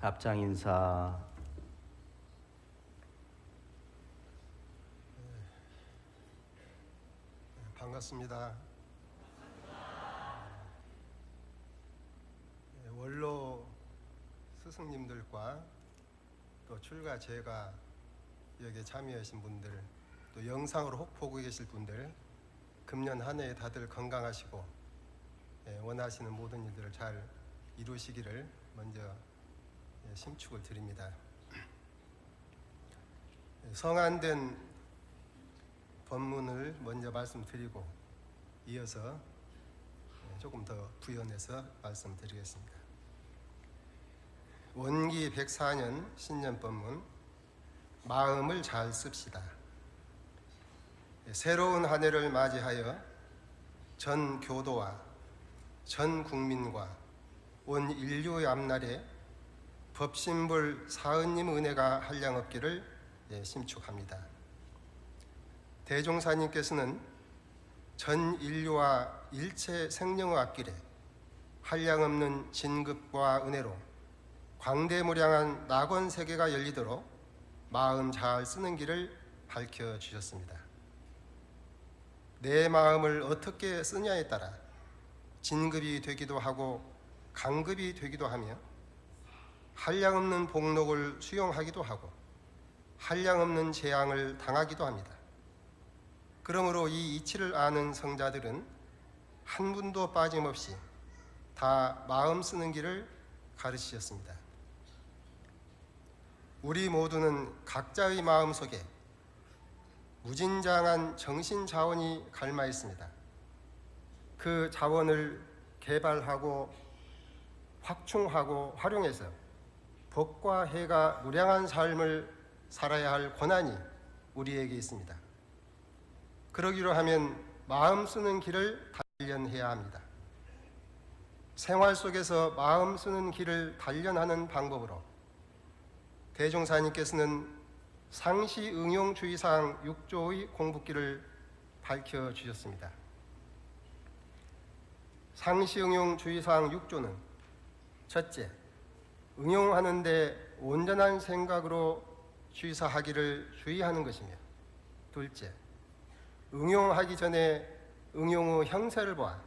합장 인사. 반갑습니다. 원로 스승님들과 또 출가 제가 여기에 참여하신 분들, 또 영상으로 혹 보고 계실 분들, 금년 한 해 다들 건강하시고 원하시는 모든 일들을 잘 이루시기를 먼저 심축을 드립니다. 성안된 법문을 먼저 말씀드리고 이어서 조금 더 부연해서 말씀드리겠습니다. 원기 104년 신년 법문, 마음을 잘 씁시다. 새로운 한 해를 맞이하여 전 교도와 전 국민과 온 인류의 앞날에 법신불 사은님 은혜가 한량없기를 심축합니다. 대종사님께서는 전 인류와 일체 생명의 앞길에 한량없는 진급과 은혜로 광대무량한 낙원 세계가 열리도록 마음 잘 쓰는 길을 밝혀주셨습니다. 내 마음을 어떻게 쓰냐에 따라 진급이 되기도 하고 강급이 되기도 하며 한량없는 복록을 수용하기도 하고 한량없는 재앙을 당하기도 합니다. 그러므로 이 이치를 아는 성자들은 한 분도 빠짐없이 다 마음 쓰는 길을 가르치셨습니다. 우리 모두는 각자의 마음속에 무진장한 정신 자원이 갈마 있습니다. 그 자원을 개발하고 확충하고 활용해서 복과 해가 무량한 삶을 살아야 할 권한이 우리에게 있습니다. 그러기로 하면 마음 쓰는 길을 단련해야 합니다. 생활 속에서 마음 쓰는 길을 단련하는 방법으로 대종사님께서는 상시응용주의사항 6조의 공부길을 밝혀주셨습니다. 상시응용주의사항 6조는 첫째, 응용하는 데 온전한 생각으로 취사하기를 주의하는 것이며, 둘째, 응용하기 전에 응용의 형세를 보아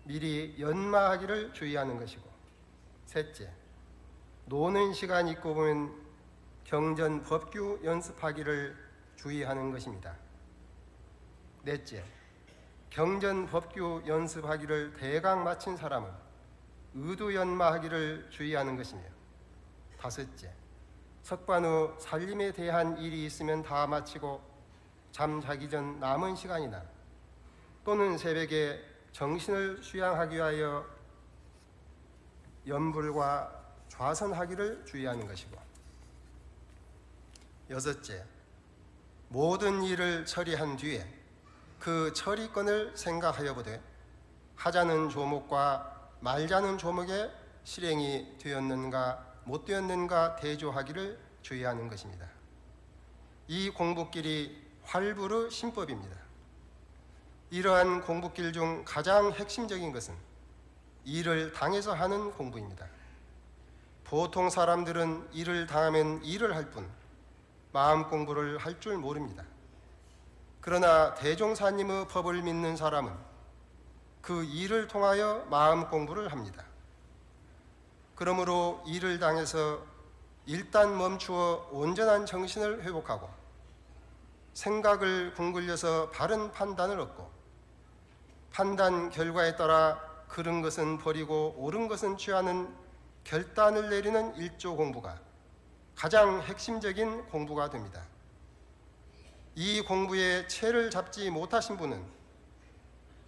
미리 연마하기를 주의하는 것이고, 셋째, 노는 시간 있고 보면 경전 법규 연습하기를 주의하는 것입니다. 넷째, 경전 법규 연습하기를 대강 마친 사람은 의도 연마하기를 주의하는 것이며, 다섯째, 석반 후 살림에 대한 일이 있으면 다 마치고 잠자기 전 남은 시간이나 또는 새벽에 정신을 수양하기 위하여 염불과 좌선하기를 주의하는 것이고, 여섯째, 모든 일을 처리한 뒤에 그 처리권을 생각하여 보되 하자는 조목과 말자는 조목에 실행이 되었는가 못 되었는가 대조하기를 주의하는 것입니다. 이 공부길이 활부르 신법입니다. 이러한 공부길 중 가장 핵심적인 것은 일을 당해서 하는 공부입니다. 보통 사람들은 일을 당하면 일을 할 뿐 마음 공부를 할 줄 모릅니다. 그러나 대종사님의 법을 믿는 사람은 그 일을 통하여 마음 공부를 합니다. 그러므로 일을 당해서 일단 멈추어 온전한 정신을 회복하고 생각을 궁굴려서 바른 판단을 얻고 판단 결과에 따라 그른 것은 버리고 옳은 것은 취하는 결단을 내리는 일조 공부가 가장 핵심적인 공부가 됩니다. 이 공부에 채를 잡지 못하신 분은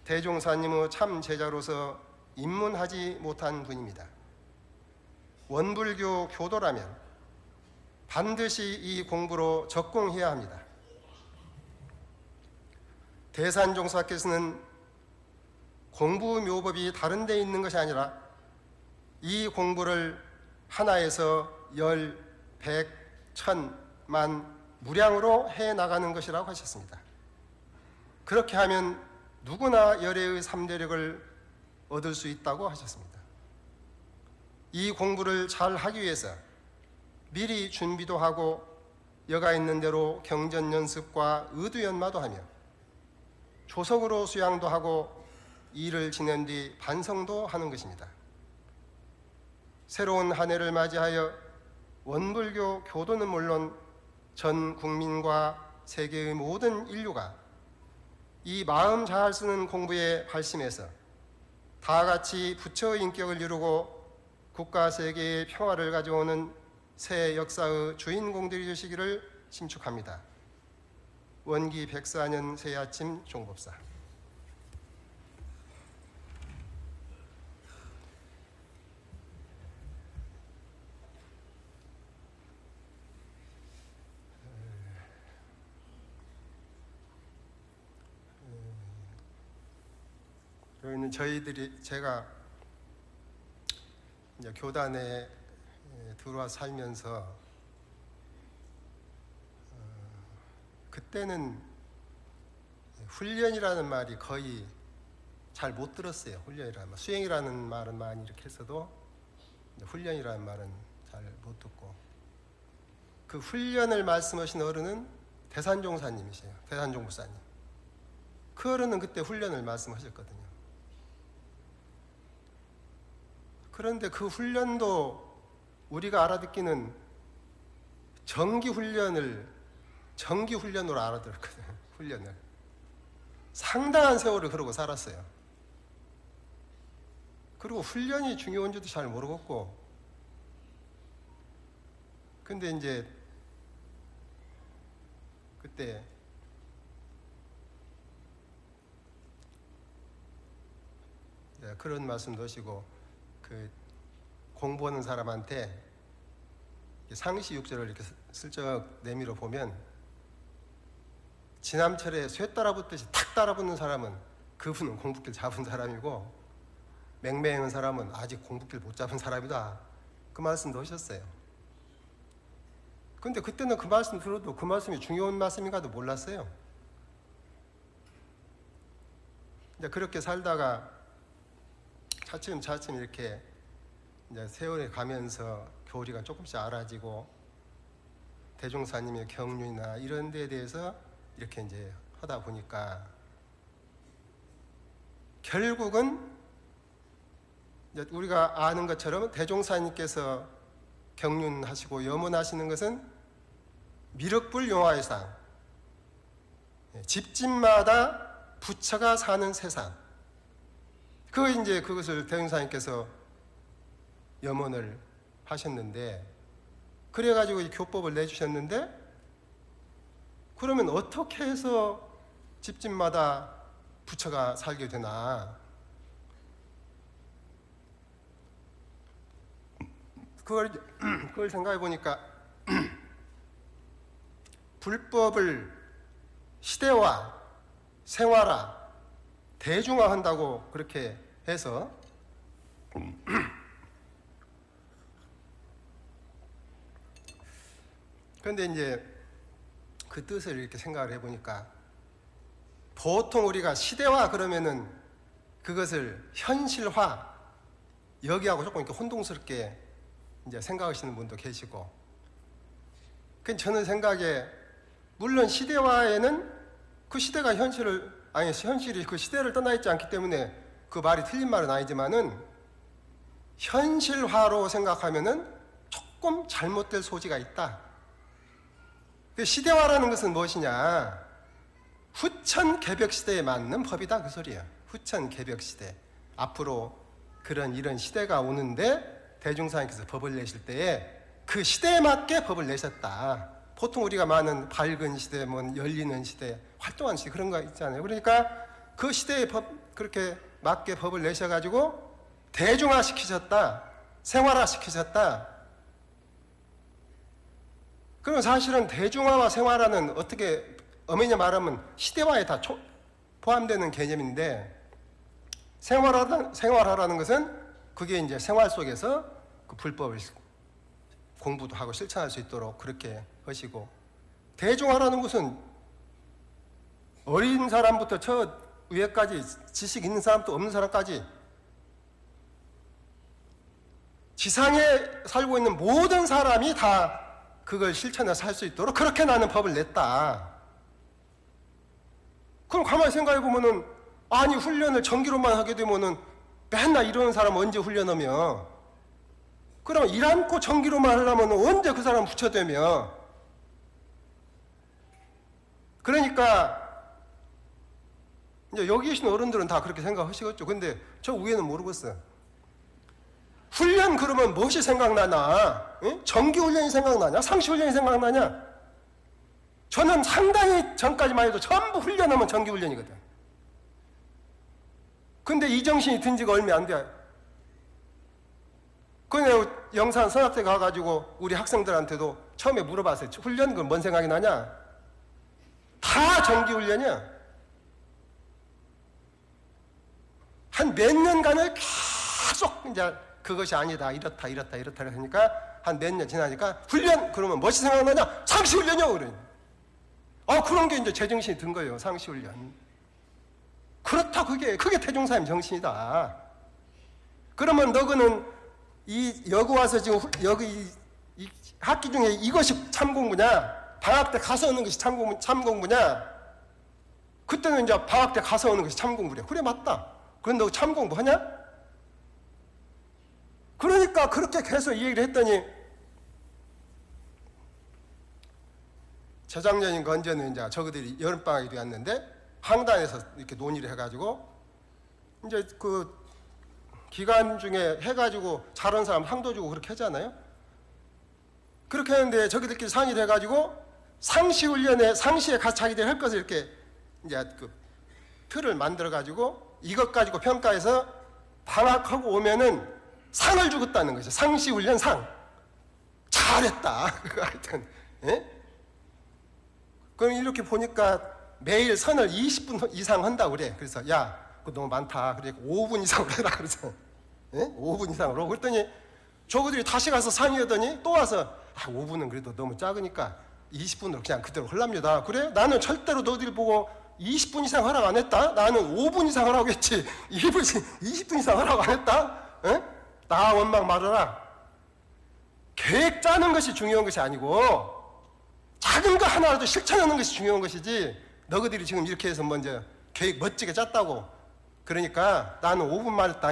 대종사님의 참 제자로서 입문하지 못한 분입니다. 원불교 교도라면 반드시 이 공부로 적공해야 합니다. 대산종사께서는 공부 묘법이 다른 데 있는 것이 아니라 이 공부를 하나에서 10, 100, 1000, 만 무량으로 해나가는 것이라고 하셨습니다. 그렇게 하면 누구나 열애의 3대력을 얻을 수 있다고 하셨습니다. 이 공부를 잘 하기 위해서 미리 준비도 하고 여가 있는 대로 경전 연습과 의두 연마도 하며 조석으로 수양도 하고 일을 지낸 뒤 반성도 하는 것입니다. 새로운 한 해를 맞이하여 원불교 교도는 물론 전 국민과 세계의 모든 인류가 이 마음 잘 쓰는 공부에 발심해서 다 같이 부처의 인격을 이루고 국가 세계의 평화를 가져오는 새 역사의 주인공들이 되시기를 신축합니다. 원기 104년 새아침 종법사. 여기는 제가 이제 교단에 들어와 살면서 그때는 훈련이라는 말이 거의 잘 못 들었어요. 훈련이라는 말. 수행이라는 말은 많이 이렇게 했어도 훈련이라는 말은 잘 못 듣고, 그 훈련을 말씀하신 어른은 대산종사님이세요. 대산종부사님. 그 어른은 그때 훈련을 말씀하셨거든요. 그런데 그 훈련도 우리가 알아듣기는 정기훈련으로 알아들었거든요. 훈련을. 상당한 세월을 그러고 살았어요. 그리고 훈련이 중요한지도 잘 모르겠고, 근데 이제 그때 그런 말씀도 하시고, 그 공부하는 사람한테 상시 6절을 이렇게 슬쩍 내밀어 보면 지남철에 쇠 따라붙듯이 탁 따라붙는 사람은 그분은 공부길 잡은 사람이고, 맹맹한 사람은 아직 공부길 못 잡은 사람이다. 그 말씀도 하셨어요. 근데 그때는 그 말씀 들어도 그 말씀이 중요한 말씀인가도 몰랐어요. 이제 그렇게 살다가 차츰 이렇게 이제 세월이 가면서 교리가 조금씩 알아지고 대종사님의 경륜이나 이런 데에 대해서 이렇게 이제 하다 보니까 결국은 이제 우리가 아는 것처럼 대종사님께서 경륜하시고 염원하시는 것은 미륵불 용화의상, 집집마다 부처가 사는 세상, 그것을 대종사님께서 염원을 하셨는데, 그래가지고 이 교법을 내주셨는데, 그러면 어떻게 해서 집집마다 부처가 살게 되나? 그걸 생각해 보니까 불법을 시대화, 생활화, 대중화한다고 그렇게 해서 그런데 이제 그 뜻을 이렇게 생각을 해보니까 보통 우리가 시대화 그러면은 그것을 현실화, 여기하고 조금 이렇게 혼동스럽게 이제 생각하시는 분도 계시고, 그 저는 생각에 물론 시대화에는 그 시대가 현실이 그 시대를 떠나 있지 않기 때문에 그 말이 틀린 말은 아니지만은 현실화로 생각하면은 조금 잘못될 소지가 있다. 그 시대화라는 것은 무엇이냐? 후천 개벽 시대에 맞는 법이다, 그 소리예요. 후천 개벽 시대. 앞으로 이런 시대가 오는데 대종사님께서 법을 내실 때에 그 시대에 맞게 법을 내셨다. 보통 우리가 많은 밝은 시대, 열리는 시대, 활동하는 시대 그런 거 있잖아요. 그러니까 그 시대에 그렇게 맞게 법을 내셔가지고 대중화시키셨다, 생활화시키셨다. 그럼 사실은 대중화와 생활화는 어떻게 엄연히 말하면 시대화에 다 포함되는 개념인데, 생활화라는 것은 그게 이제 생활 속에서 그 불법을 공부도 하고 실천할 수 있도록 그렇게 하시고, 대중화라는 것은 어린 사람부터 저 위에까지, 지식 있는 사람도 없는 사람까지 지상에 살고 있는 모든 사람이 다 그걸 실천해서 할 수 있도록 그렇게 나는 법을 냈다. 그럼 가만히 생각해 보면은 아니 훈련을 전기로만 하게 되면은 맨날 이러는 사람 언제 훈련하며? 그럼 일 않고 전기로만 하려면 언제 그 사람 붙여대며? 그러니까 이제 여기 계신 어른들은 다 그렇게 생각하시겠죠. 근데 저 위에는 모르겠어요. 훈련 그러면 무엇이 생각나나? 응? 전기훈련이 생각나냐? 상시훈련이 생각나냐? 저는 상당히 전까지만 해도 전부 훈련하면 전기훈련이거든. 근데 이 정신이 든 지가 얼마 안 돼. 그냥 영산 선학대 가가지고 우리 학생들한테도 처음에 물어봤어요. 훈련 그건 뭔 생각이 나냐? 다 전기훈련이야. 한 몇 년간을 계속 이제 그것이 아니다, 이렇다 하니까 한 몇 년 지나니까 훈련 그러면 무엇이 생각나냐? 상시훈련이요. 그래. 그런 게 이제 제정신이 든 거예요. 상시훈련. 그렇다 그게 태종사님 정신이다. 그러면 너그는 여기 와서 지금 여기 이 학기 중에 이것이 참공부냐? 방학 때 가서 오는 것이 참공부냐? 그때는 이제 방학 때 가서 오는 것이 참공부래. 그래 맞다. 그럼 너 참공부 하냐? 그러니까 그렇게 계속 이 얘기를 했더니 재작년인가 언제는 이제 저그들이 여름방학이 되었는데 항단에서 이렇게 논의를 해가지고 이제 그 기간 중에 해가지고 잘하는 사람 상도 주고 그렇게 하잖아요. 그렇게 했는데 저기들끼리 상의를 해가지고 상시훈련에 상시에 같이 자기들이 할 것을 이렇게 이제 그 틀을 만들어가지고 이것 가지고 평가해서 방학하고 오면은 상을 주겠다는 거죠. 상시훈련 상. 잘했다. 하여튼, 예? 그럼 이렇게 보니까 매일 선을 20분 이상 한다고 그래. 그래서, 야, 그거 너무 많다. 그래, 5분 이상으로 해라. 그래서, 예? 5분 이상으로. 그랬더니, 저거들이 다시 가서 상의하더니 또 와서, 5분은 그래도 너무 작으니까 20분으로 그냥 그대로 하랍니다. 그래? 나는 절대로 너희들 보고 20분 이상 하라고 안 했다? 나는 5분 이상 하라고 했지. 20분 이상 하라고 안 했다? 에? 나 원망 말아라. 계획 짜는 것이 중요한 것이 아니고 작은 거 하나라도 실천하는 것이 중요한 것이지 너희들이 지금 이렇게 해서 먼저 계획 멋지게 짰다고 그러니까 나는 5분만 했다.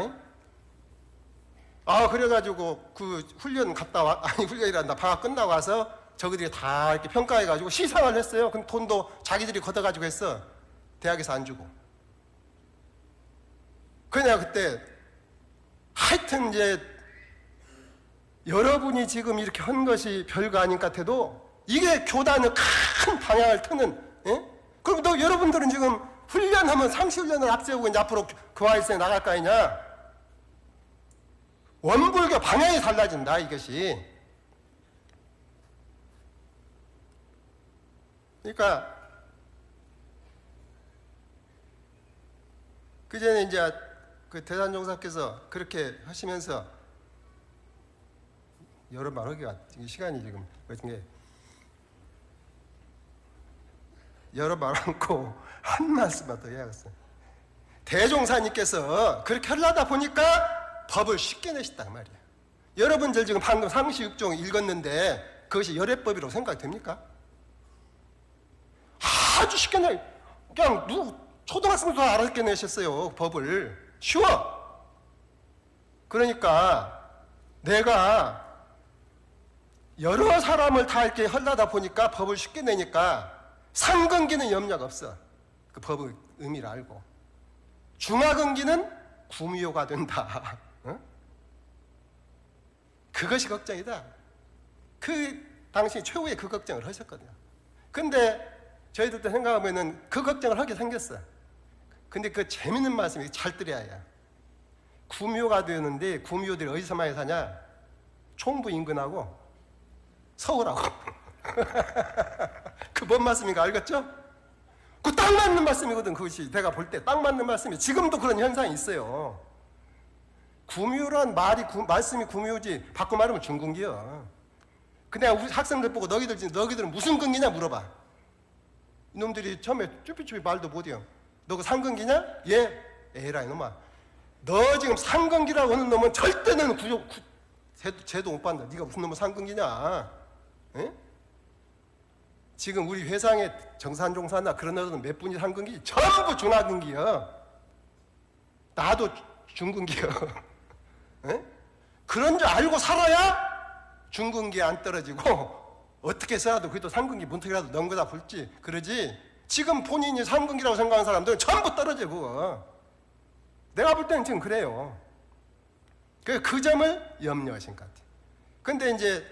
그래가지고 그 훈련 갔다 와, 아니 훈련이란다. 방학 끝나고 와서 저희들이 다 이렇게 평가해가지고 시상을 했어요. 그럼 돈도 자기들이 걷어가지고 했어. 대학에서 안 주고. 그냥 그때 하여튼 이제 여러분이 지금 이렇게 한 것이 별거 아닌 것 같아도 이게 교단의 큰 방향을 트는, 예? 그럼 너 여러분들은 지금 훈련하면 상시훈련을 앞세우고 이제 앞으로 교화일생에 나갈 거 아니냐? 원불교 방향이 달라진다, 이것이. 그러니까 그 전에 이제 그 대산종사께서 그렇게 하시면서 여러 말 하기가 시간이 지금 게 여러 말 않고 한 말씀만 더 해야겠어요. 대종사님께서 그렇게 하려다 보니까 법을 쉽게 내셨단 말이에요. 여러분들 지금 방금 상시6종 읽었는데 그것이 열애법이라고 생각이 됩니까? 아주 쉽게 그냥 초등학생도 다 알아듣게 내셨어요. 법을. 쉬워. 그러니까 내가 여러 사람을 다 이렇게 하려다 보니까 법을 쉽게 내니까 상근기는 염려가 없어. 그 법의 의미를 알고. 중하근기는 구미호가 된다. 어? 그것이 걱정이다. 그 당시 최후의 그 걱정을 하셨거든요. 근데 저희들 때 생각하면은 그 걱정을 하게 생겼어. 근데 그 재밌는 말씀이 잘 들어야 해요. 구미호가 되었는데 구미호들이 어디서 많이 사냐? 총부 인근하고 서울하고. 그 뭔 말씀인가 알겠죠? 그 딱 맞는 말씀이거든. 그것이 내가 볼 때 딱 맞는 말씀이. 지금도 그런 현상이 있어요. 구미호란 말씀이 구미호지 바꿔 말하면 중근기야. 근데 우리 학생들 보고 너희들은 무슨 근기냐 물어봐. 이놈들이 처음에 쭈삐쭈삐 말도 못해요. 너 그 상근기냐? 예. 에라 이놈아. 너 지금 상근기라고 하는 놈은 절대 너는 제도 못 받는다. 네가 무슨 놈의 상근기냐? 예? 지금 우리 회상에 정산종사나 그런 애들은 몇 분이 상근기? 전부 중하근기요. 나도 중근기요. 예? 그런 줄 알고 살아야 중근기에 안 떨어지고 어떻게 해서라도 그래도 상근기 문턱이라도 넣은 거다 볼지 그러지. 지금 본인이 상근기라고 생각하는 사람들은 전부 떨어져 그거. 내가 볼 때는 지금 그래요. 그 점을 염려하신 것 같아요. 근데 이제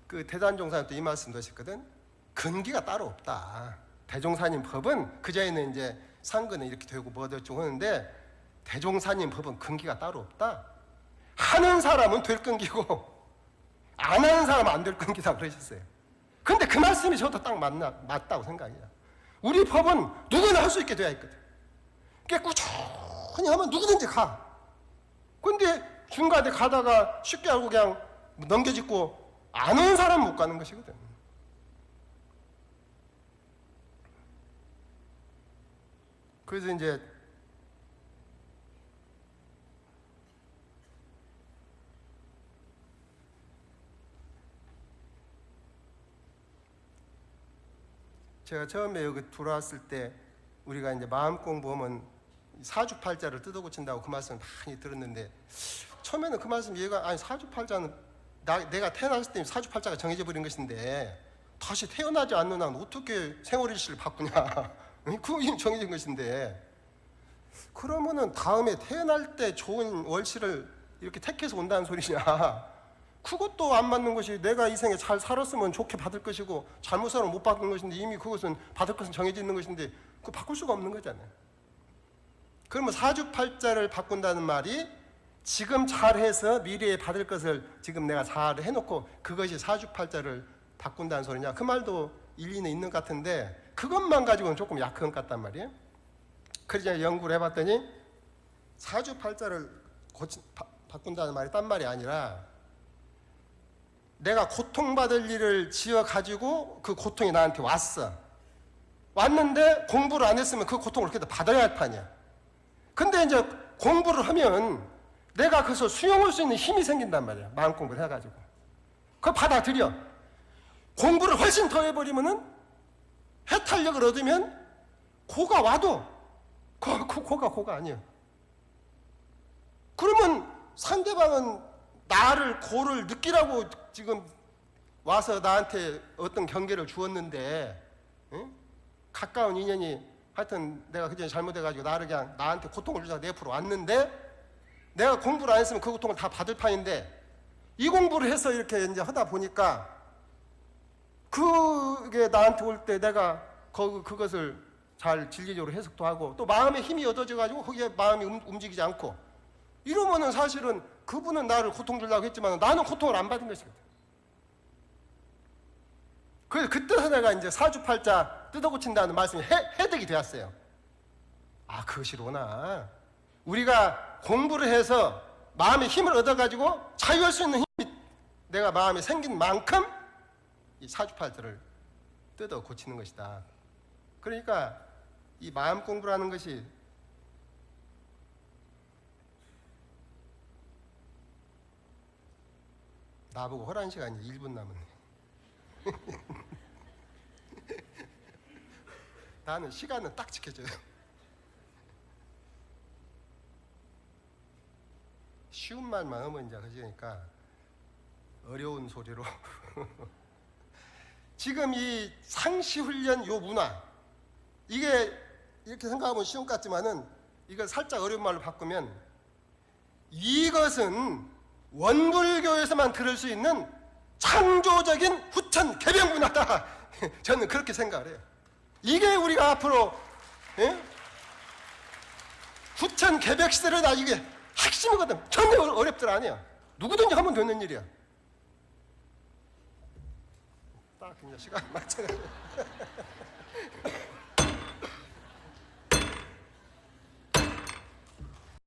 그 대단종사님 또 이 말씀도 하셨거든. 근기가 따로 없다. 대종사님 법은 그전에는 이제 상근은 이렇게 되고 뭐도 어쩌고 하는데 대종사님 법은 근기가 따로 없다. 하는 사람은 될 근기고 안 하는 사람은 안 될 근기다 그러셨어요. 근데 그 말씀이 저도 딱 맞다고 생각해요. 우리 법은 누구나 할 수 있게 되어 있거든. 그러니까 꾸준히 하면 누구든지 가. 근데 중간에 가다가 쉽게 알고 그냥 넘겨짚고 안 오는 사람은 못 가는 것이거든. 그래서 이제 제가 처음에 여기 들어왔을 때 우리가 이제 마음 공부하면 사주팔자를 뜯어고친다고 그 말씀을 많이 들었는데 처음에는 그 말씀 이해가 아니 사주팔자는 내가 태어났을 때 사주팔자가 정해져 버린 것인데 다시 태어나지 않는 한 어떻게 생월일시를 바꾸냐. 그거 이미 정해진 것인데 그러면은 다음에 태어날 때 좋은 월시를 이렇게 택해서 온다는 소리냐. 그것도 안 맞는 것이 내가 이 생에 잘 살았으면 좋게 받을 것이고 잘못 살면 못 받는 것인데 이미 그것은 받을 것은 정해져 있는 것인데 그거 바꿀 수가 없는 거잖아요. 그러면 사주팔자를 바꾼다는 말이 지금 잘해서 미래에 받을 것을 지금 내가 잘 해놓고 그것이 사주팔자를 바꾼다는 소리냐. 그 말도 일리는 있는 것 같은데 그것만 가지고는 조금 약한 것 같단 말이에요. 그래서 연구를 해봤더니 사주팔자를 바꾼다는 말이 딴 말이 아니라 내가 고통받을 일을 지어가지고 그 고통이 나한테 왔는데 공부를 안 했으면 그 고통을 그렇게 받아야 할 판이야. 근데 이제 공부를 하면 내가 그래서 수용할 수 있는 힘이 생긴단 말이야. 마음 공부를 해가지고 그걸 받아들여. 공부를 훨씬 더 해버리면은 해탈력을 얻으면 고가 와도 고가 아니에요. 그러면 상대방은 나를 고를 느끼라고 지금 와서 나한테 어떤 경계를 주었는데 응? 가까운 인연이 하여튼 내가 그전에 잘못해가지고 나를 그냥 나한테 고통을 주다가 내 앞으로 왔는데 내가 공부를 안 했으면 그 고통을 다 받을 판인데 이 공부를 해서 이렇게 이제 하다 보니까 그게 나한테 올 때 내가 그것을 잘 진리적으로 해석도 하고 또 마음에 힘이 얻어져가지고 거기에 마음이 움직이지 않고 이러면은 사실은 그분은 나를 고통 주려고 했지만 나는 고통을 안 받은 것이거든. 그래서 그때서 내가 이제 사주팔자 뜯어고친다는 말씀이 해득이 되었어요. 아, 그것이로구나. 우리가 공부를 해서 마음의 힘을 얻어가지고 자유할 수 있는 힘이 내가 마음에 생긴 만큼 이 사주팔자를 뜯어고치는 것이다. 그러니까 이 마음 공부라는 것이 나보고 허란 시간이 1분 남았네. 나는 시간은 딱 지켜줘요. 쉬운 말만 하면 이제 그러니까 어려운 소리로 지금 이 상시훈련 요 문화 이게 이렇게 생각하면 쉬운 것 같지만은 이걸 살짝 어려운 말로 바꾸면 이것은 원불교에서만 들을 수 있는 창조적인 후천 개병 문화다. 저는 그렇게 생각을 해요. 이게 우리가 앞으로 후천 개벽 시대를 다 이게 핵심이거든. 전혀 어렵들 아니야. 누구든지 하면 되는 일이야. 딱 그냥 시간 맞춰가지고